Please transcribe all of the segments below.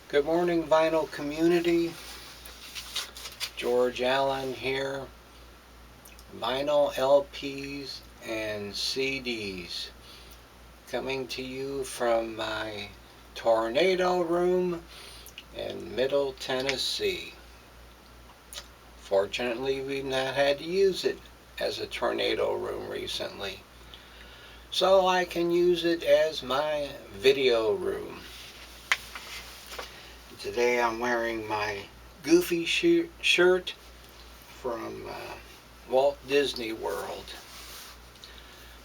Good morning, vinyl community. George Allen here. Vinyl LPs and CDs coming to you from my tornado room in Middle Tennessee. Fortunately, we've not had to use it as a tornado room recently, so I can use it as my video room. Today I'm wearing my Goofy shirt from Walt Disney World.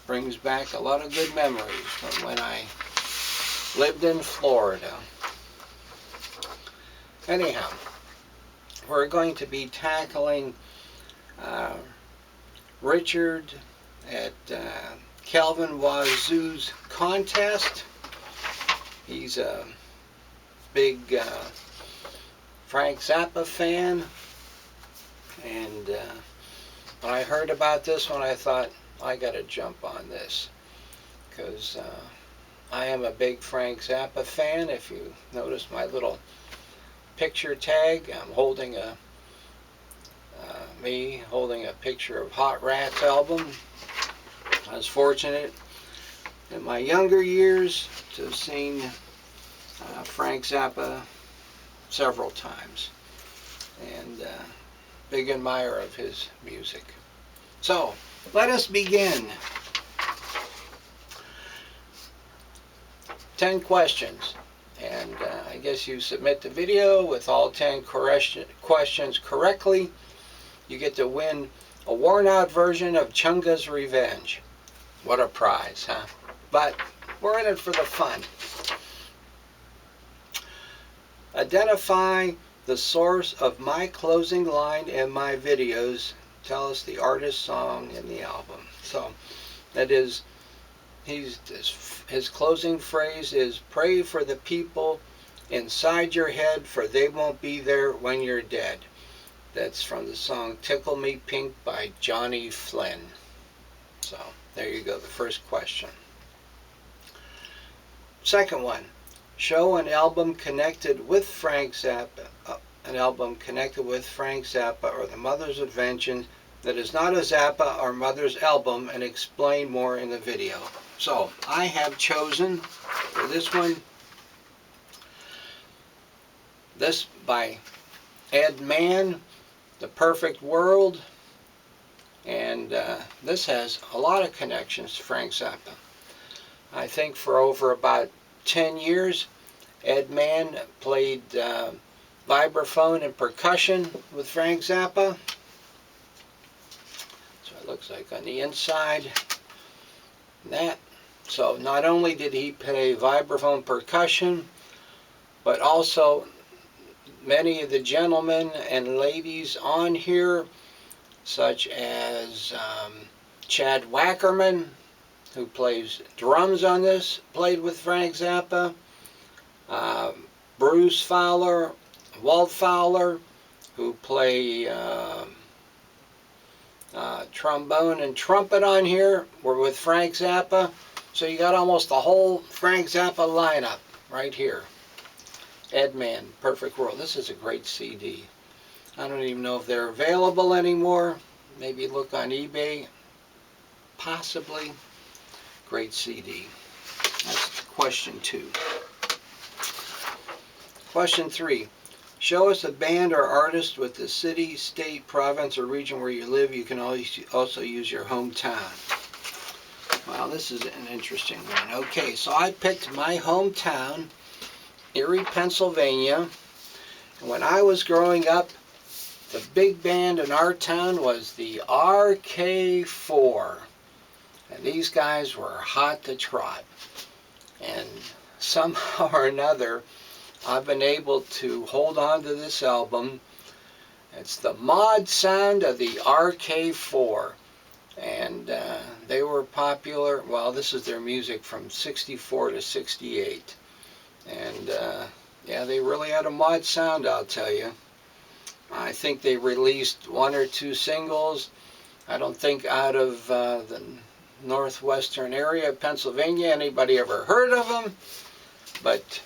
Brings back a lot of good memories from when I lived in Florida. Anyhow, we're going to be tackling Richard at Calvin Wazoo's contest. He's a big Frank Zappa fan, and when I heard about this one, I thought, I gotta jump on this, because I am a big Frank Zappa fan. If you notice my little picture tag, I'm holding me holding a picture of Hot Rats album. I was fortunate in my younger years to have seen Frank Zappa several times, and big admirer of his music. So let us begin. 10 questions, and I guess you submit the video with all 10 questions correctly, you get to win a worn out version of Chunga's Revenge. What a prize, huh? But we're in it for the fun. Identify the source of my closing line in my videos. Tell us the artist, song, and the album. So that is, his closing phrase is, "Pray for the people inside your head, for they won't be there when you're dead." That's from the song "Tickle Me Pink" by Johnny Flynn. So there you go, the first question. Second one. Show an album connected with Frank Zappa, or the Mother's Invention that is not a Zappa or Mother's album, and explain more in the video. So I have chosen for this one, this by Edman, The Perfect World, and this has a lot of connections to Frank Zappa. I think for over about 10 years, Edman played vibraphone and percussion with Frank Zappa. So it looks like on the inside, that. So not only did he play vibraphone percussion, but also many of the gentlemen and ladies on here, such as Chad Wackerman, who plays drums on this, played with Frank Zappa. Bruce Fowler, Walt Fowler, who play trombone and trumpet on here, were with Frank Zappa. So you got almost the whole Frank Zappa lineup right here. Edman, Perfect World. This is a great CD. I don't even know if they're available anymore. Maybe look on eBay. Possibly. Great CD. That's question 2. Question 3. Show us a band or artist with the city, state, province, or region where you live. You can also use your hometown. Well, this is an interesting one. Okay, so I picked my hometown, Erie, Pennsylvania. And when I was growing up, the big band in our town was the RK4. And these guys were hot to trot. And somehow or another, I've been able to hold on to this album. It's the mod sound of the RK4. And they were popular. Well, this is their music from 64 to 68. And yeah, they really had a mod sound, I'll tell you. I think they released 1 or 2 singles. I don't think out of the northwestern area of Pennsylvania anybody ever heard of them. But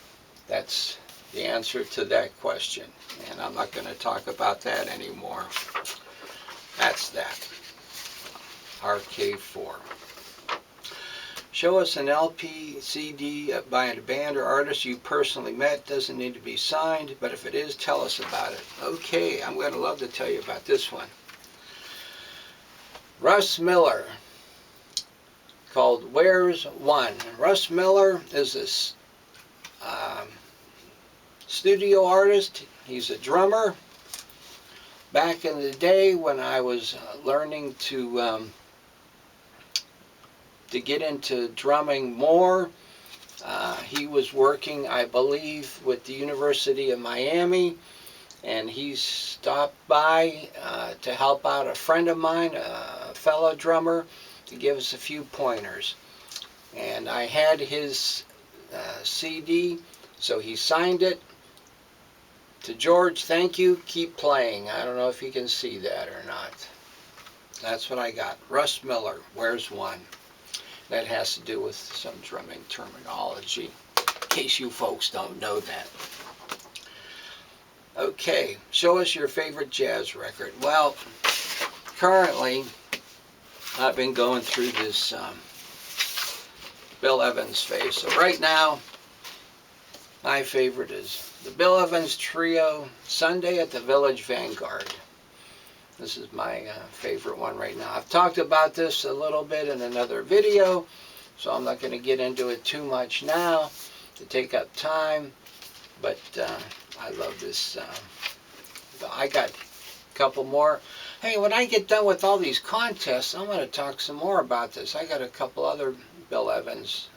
that's the answer to that question. And I'm not going to talk about that anymore. That's that. RK4. Show us an LP, CD by a band or artist you personally met. Doesn't need to be signed, but if it is, tell us about it. Okay, I'm going to love to tell you about this one. Russ Miller, called Where's One. Russ Miller is this studio artist. He's a drummer. Back in the day when I was learning to get into drumming more, he was working, I believe, with the University of Miami, and he stopped by to help out a friend of mine, a fellow drummer, to give us a few pointers. And I had his CD, so he signed it. To George, thank you, keep playing. I don't know if you can see that or not. That's what I got. Russ Miller, Where's One. That has to do with some drumming terminology, in case you folks don't know that. Okay, show us your favorite jazz record. Well, currently, I've been going through this Bill Evans phase. So right now, my favorite is the Bill Evans Trio, Sunday at the Village Vanguard. This is my favorite one right now. I've talked about this a little bit in another video, so I'm not going to get into it too much now to take up time, but I love this. I got a couple more. Hey, when I get done with all these contests, I'm going to talk some more about this. I got a couple other Bill Evans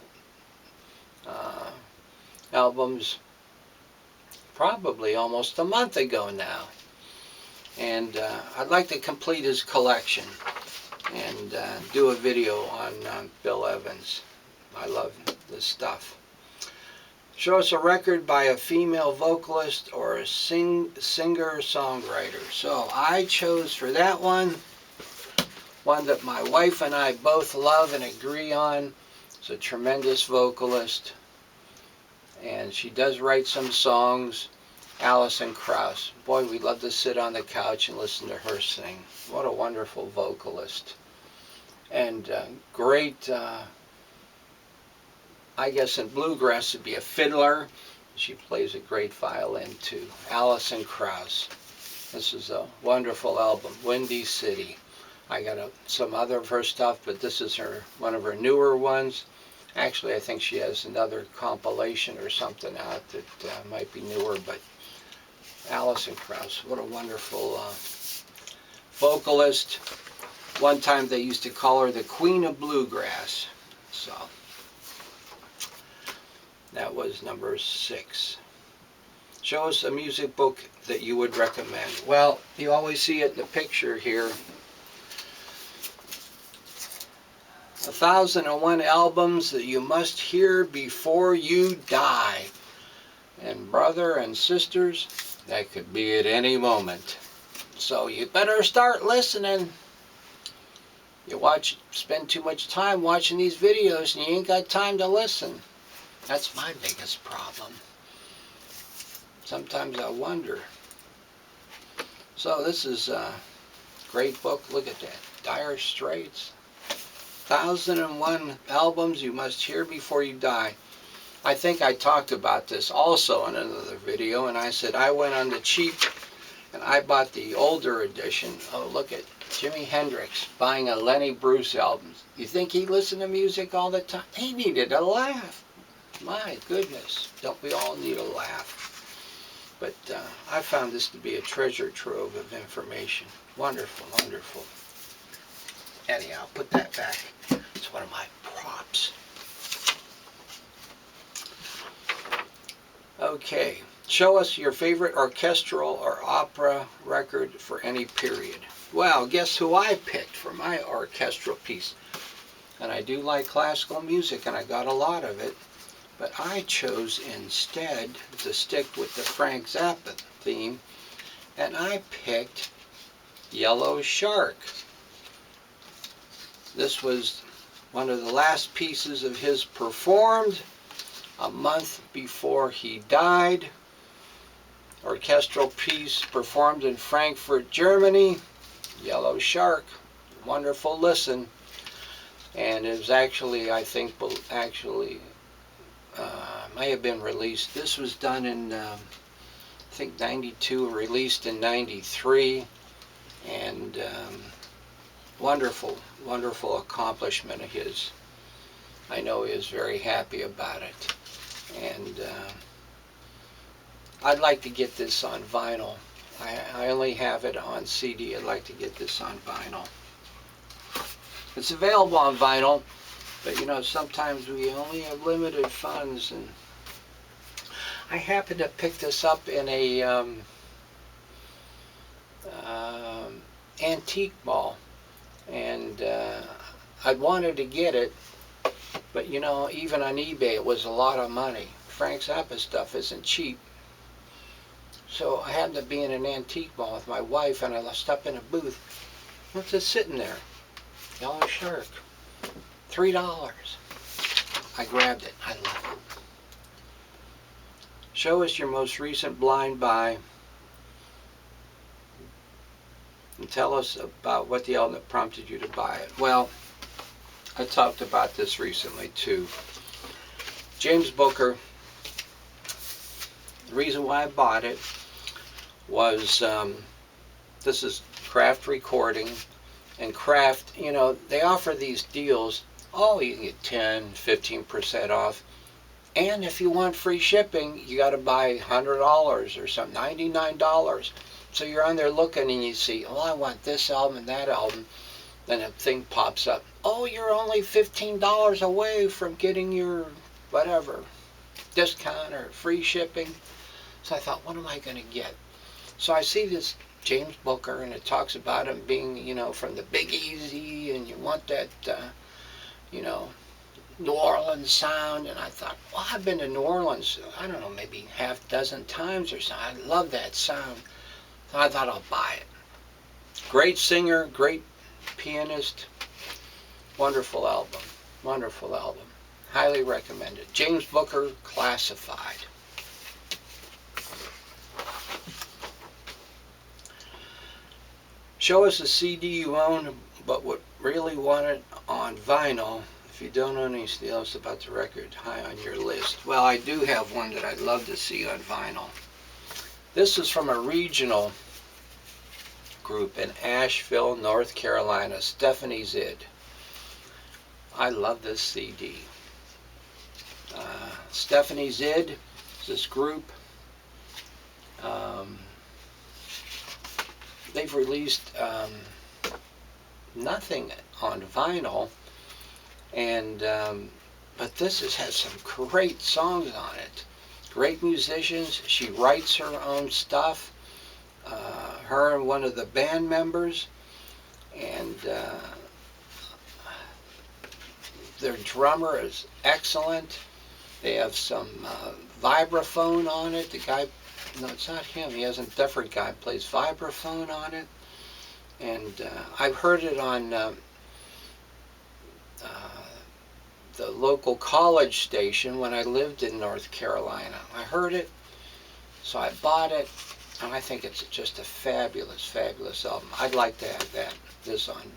albums, probably almost a month ago now. And I'd like to complete his collection and do a video on Bill Evans. I love this stuff. Show us a record by a female vocalist or a singer-songwriter. So I chose for that one that my wife and I both love and agree on. It's a tremendous vocalist, and she does write some songs. Alison Krauss. Boy, we love to sit on the couch and listen to her sing. What a wonderful vocalist. And great, I guess in bluegrass it'd be a fiddler. She plays a great violin too. Alison Krauss. This is a wonderful album, Windy City. I got some other of her stuff, but this is one of her newer ones. Actually, I think she has another compilation or something out that might be newer, but Alison Krauss, what a wonderful vocalist. One time they used to call her the Queen of Bluegrass. So that was number 6. Show us a music book that you would recommend. Well, you always see it in the picture here. 1001 albums that you must hear before you die. And brother and sisters, that could be at any moment. So you better start listening. You spend too much time watching these videos and you ain't got time to listen. That's my biggest problem. Sometimes I wonder. So this is a great book. Look at that. Dire Straits. 1001 albums you must hear before you die. I think I talked about this also in another video, and I said I went on the cheap and I bought the older edition. Oh, look at Jimi Hendrix buying a Lenny Bruce album. You think he listened to music all the time? He needed a laugh. My goodness, don't we all need a laugh? But I found this to be a treasure trove of information. Wonderful, wonderful. Anyhow, put that back. It's one of my props. Okay, show us your favorite orchestral or opera record for any period. Well, guess who I picked for my orchestral piece? And I do like classical music, and I got a lot of it. But I chose instead to stick with the Frank Zappa theme, and I picked Yellow Shark. This was one of the last pieces of his performed a month before he died. orchestral piece performed in Frankfurt, Germany. Yellow Shark. Wonderful listen. And it was actually, I think, may have been released. This was done in, I think, 92, released in 93. And wonderful, wonderful accomplishment of his. I know he was very happy about it. And I'd like to get this on vinyl. I only have it on CD. I'd like to get this on vinyl. It's available on vinyl, but you know, sometimes we only have limited funds. And I happened to pick this up in a antique mall, and I'd wanted to get it, but you know, even on eBay it was a lot of money. Frank Zappa stuff isn't cheap. So I happened to be in an antique mall with my wife, and I stepped in a booth. What's it sitting there? Yellow Shark. $3. I grabbed it. I love it. Show us your most recent blind buy. And tell us about what the element prompted you to buy it. Well, I talked about this recently too. James Booker. The reason why I bought it was this is Craft Recording, and Craft, you know, they offer these deals. Oh, you can get 10-15% off, and if you want free shipping, you got to buy $100 or something, $99. So you're on there looking, and you see, oh, I want this album and that album. Then a thing pops up. Oh, you're only $15 away from getting your whatever discount or free shipping. So I thought, what am I going to get? So I see this James Booker, and it talks about him being, you know, from the Big Easy, and you want that, you know, New Orleans sound. And I thought, well, I've been to New Orleans, I don't know, maybe half dozen times or so. I love that sound. So I thought I'll buy it. Great singer, great pianist, wonderful album, wonderful album. Highly recommended. James Booker, Classified. Show us a CD you own but would really want it on vinyl. If you don't own anything else about the record high on your list. Well, I do have one that I'd love to see on vinyl. This is from a regional group in Asheville, North Carolina, Stephanie Zid. I love this CD. Stephanie Zid is this group. They've released nothing on vinyl, and but this has some great songs on it. Great musicians. She writes her own stuff. Her and one of the band members, and their drummer is excellent. They have some vibraphone on it. The guy, no, it's not him. He has a different guy plays vibraphone on it. And I've heard it on the local college station when I lived in North Carolina. I heard it, so I bought it, and I think it's just a fabulous, fabulous album. I'd like to have this on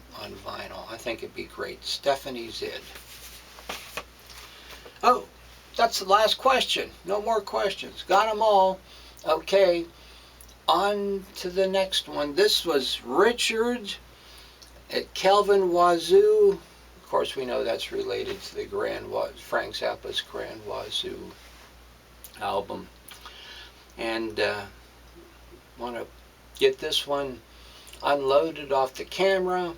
vinyl. I think it'd be great. Stephanie Zid. Oh, that's the last question. No more questions. Got them all. Okay, on to the next one. This was Richard at Kelvin Wazoo. Of course, we know that's related to the Frank Zappa's Grand Wazoo album. And want to get this one unloaded off the camera,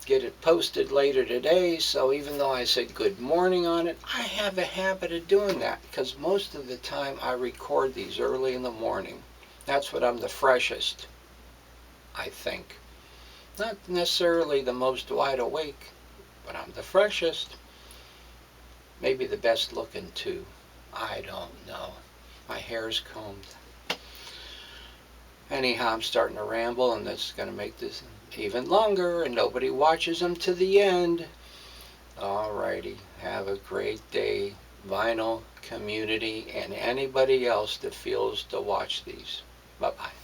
get it posted later today. So even though I said good morning on it, I have a habit of doing that because most of the time I record these early in the morning. That's when I'm the freshest, I think. Not necessarily the most wide awake, but I'm the freshest. Maybe the best looking too. I don't know. My hair's combed. Anyhow, I'm starting to ramble, and this is going to make this even longer, and nobody watches them to the end. Alrighty, have a great day, vinyl community, and anybody else that feels to watch these. Bye-bye.